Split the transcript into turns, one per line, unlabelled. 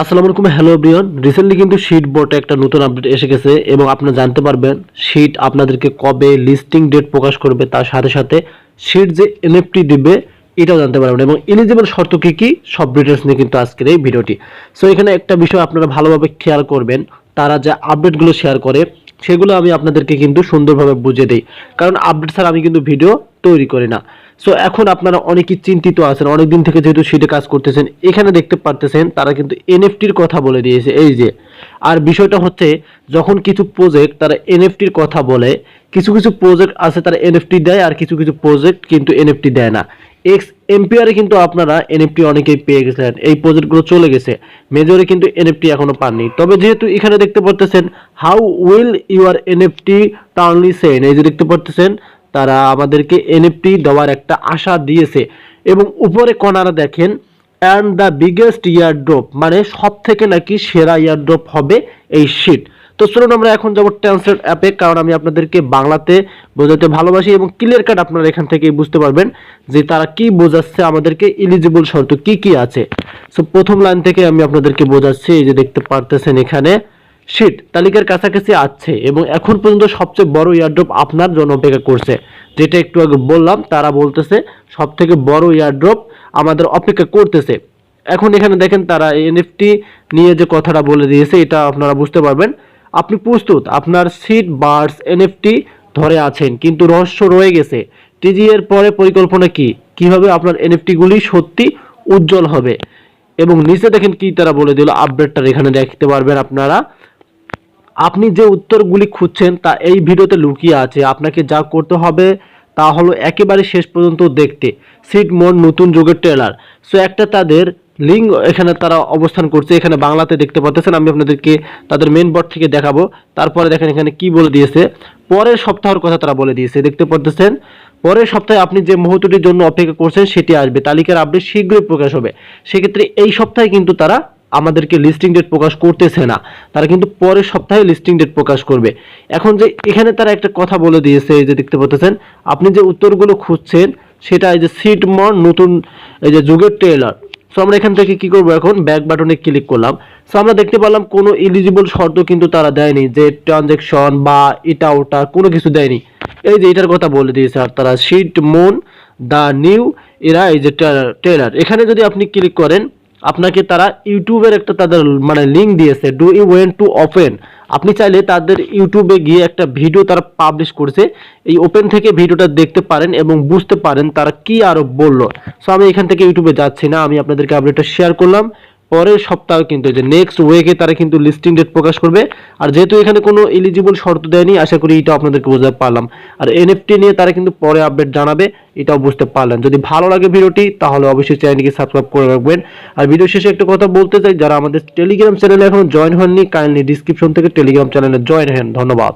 আসসালামু আলাইকুম, hello everyone. Recently কিন্তু শিট বোর্ডে একটা নতুন আপডেট এসে গেছে এবং আপনারা জানতে পারবেন শিট আপনাদেরকে কবে লিস্টিং ডেট প্রকাশ করবে, তার সাথে সাথে শিট যে এনএফটি দিবে এটাও জানতে পারবেন এবং এলিজিবল শর্ত কি কি সব ডিটেলস নিয়ে কিন্তু আজকের এই ভিডিওটি। সো এখানে একটা বিষয় আপনারা ভালোভাবে খেয়াল করবেন, তারা যে আপডেটগুলো শেয়ার করে সেগুলো আমি আপনাদেরকে কিন্তু সুন্দরভাবে বুঝিয়ে দিই, কারণ আপডেট ছাড়া আমি কিন্তু ভিডিও তৈরি করি না। সো এখন আপনারা অনেকেই চিন্তিত আছেন, অনেকদিন থেকে যেহেতু শিটে কাজ করতেছেন, এখানে দেখতে পারতেছেন তারা কিন্তু এনএফটির কথা বলে দিয়েছে এই যে। আর বিষয়টা হচ্ছে, যখন কিছু প্রজেক্ট তারা এনএফটির কথা বলে, কিছু কিছু প্রজেক্ট আছে তারা এনএফটি দেয় আর কিছু কিছু প্রজেক্ট কিন্তু এনএফটি দেয় না। এক্স এমপিআরে কিন্তু আপনারা এনএফটি অনেকেই পেয়ে গেছেন, এই প্রজেক্টগুলো চলে গেছে, মেজরে কিন্তু এনএফটি এখনো পাননি। তবে যেহেতু এখানে দেখতে পারতেছেন হাউ উইল ইউর এনএফটি টার্নলি সেন, এই যে দেখতে পারতেছেন তারা আমাদেরকে এনএফটি দেওয়ার একটা আশা দিয়েছে এবং উপরে কর্নারে দেখেন অ্যান্ড দ্য বিগেস্ট ইয়ারড্রপ, মানে সব থেকে নাকি সেরা ইয়ারড্রপ হবে এই শিট। তো চলুন আমরা এখন যাবো ট্রান্সলেট অ্যাপে, কারণ আমি আপনাদেরকে বাংলাতে বোঝাতে ভালোবাসি এবং ক্লিয়ার কাট আপনারা এখান থেকে বুঝতে পারবেন যে তারা কি বোঝাচ্ছে আমাদেরকে, এলিজিবল শর্ত কি কি আছে। সো প্রথম লাইন থেকে আমি আপনাদেরকে বোঝাচ্ছি। এই যে দেখতে পারতেছেন এখানে শিট তালিকার কাছাকাছি আছে এবং এখন পর্যন্ত সবচেয়ে বড় ইয়ারড্রপ আপনার জন্য অপেক্ষা করছে, যেটা একটু আগে বললাম। তারা বলতেছে সব থেকে বড় ইয়ারড্রপ আমাদের অপেক্ষা করতেছে। এখন এখানে দেখেন তারা এনএফটি নিয়ে যে কথাটা বলে দিয়েছে, এটা আপনারা বুঝতে পারবেন। আপনি প্রস্তুত, আপনার সিট বার্স এনএফটি ধরে আছেন, কিন্তু রহস্য রয়ে গেছে। টিজি এর পরে পরিকল্পনা কি, কিভাবে আপনার এনএফটি গুলি সত্যি উজ্জ্বল হবে। এবং নিচে দেখেন কি তারা বলে দিল, আপডেটটা এখানে দেখতে পারবেন আপনারা। আপনি যে উত্তরগুলি খুঁজছেন তা এই ভিডিওতে লুকিয়ে আছে। আপনাকে যা করতে হবে তা হলো একেবারে শেষ পর্যন্ত দেখতে সিড মোড নতুন যুগের ট্রেলার। সো একটা তাদের লিঙ্ক এখানে তারা অবস্থান করছে, এখানে বাংলাতে দেখতে পাচ্ছেন। আমি আপনাদেরকে তাদের মেন বোর্ড থেকে দেখাবো। তারপরে দেখেন এখানে কি বলে দিয়েছে, পরের সপ্তাহের কথা তারা বলে দিয়েছে, দেখতে পাচ্ছেন। পরের সপ্তাহে আপনি যে মুহূর্তটির জন্য অপেক্ষা করছেন সেটি আসবে, তালিকার আপডেট শীঘ্রই প্রকাশ হবে। সেক্ষেত্রে এই সপ্তাহে কিন্তু তারা আমাদেরকে লিস্টিং ডেট প্রকাশ করতেছে না, তারা কিন্তু পরের সপ্তাহে লিস্টিং ডেট প্রকাশ করবে। এখন যে এখানে তারা একটা কথা বলে দিয়েছে, এই যে দেখতে পাচ্ছেন, আপনি যে উত্তরগুলো খুঁজছেন সেটা এই যে সিট মন নতুন এই যে যুগের ট্রেলার। সো আমরা এখান থেকে কি করব, এখন ব্যাক বাটনে ক্লিক করলাম। সো আমরা দেখতে পেলাম কোনো এলিজিবল শর্ত কিন্তু তারা দেয়নি, যে ট্রানজ্যাকশন বা এটা ওটা কোনো কিছু দেয়নি। এই যে এটার কথা বলে দিয়েছে, আর তারা সিট মন দ্য নিউ এরা এই যে ট্রেলার, এখানে যদি আপনি ক্লিক করেন আপনাকে তারা ইউটিউবের একটা তাদের মানে লিঙ্ক দিয়েছে, do you went to open. আপনি চাইলে তাদের ইউটিউবে গিয়ে একটা ভিডিও তারা পাবলিশ করেছে, এই ওপেন থেকে ভিডিওটা দেখতে পারেন এবং বুঝতে পারেন তারা কি আরো বললো। সো আমি এখান থেকে ইউটিউবে যাচ্ছি না, আমি আপনাদেরকে আপডেটটা শেয়ার করলাম। পরের সপ্তাহে কিন্তু যে নেক্সট ওয়েকে তারা কিন্তু লিস্টিং ডেট প্রকাশ করবে। আর যেহেতু এখানে কোনো এলিজিবল শর্ত দেয়নি, আশা করি এটা আপনাদেরকে বোঝাতে পারলাম। আর এনএফটি নিয়ে তারা কিন্তু পরে আপডেট জানাবে, এটাও বুঝতে পারলেন। যদি ভালো লাগে ভিডিওটি তাহলে অবশ্যই চ্যানেলটিকে সাবস্ক্রাইব করে রাখবেন। আর ভিডিও শেষে একটা কথা বলতে চাই, যারা আমাদের টেলিগ্রাম চ্যানেলে এখন জয়েন হননি, কাইন্ডলি ডিসক্রিপশন থেকে টেলিগ্রাম চ্যানেলে জয়েন হন। ধন্যবাদ।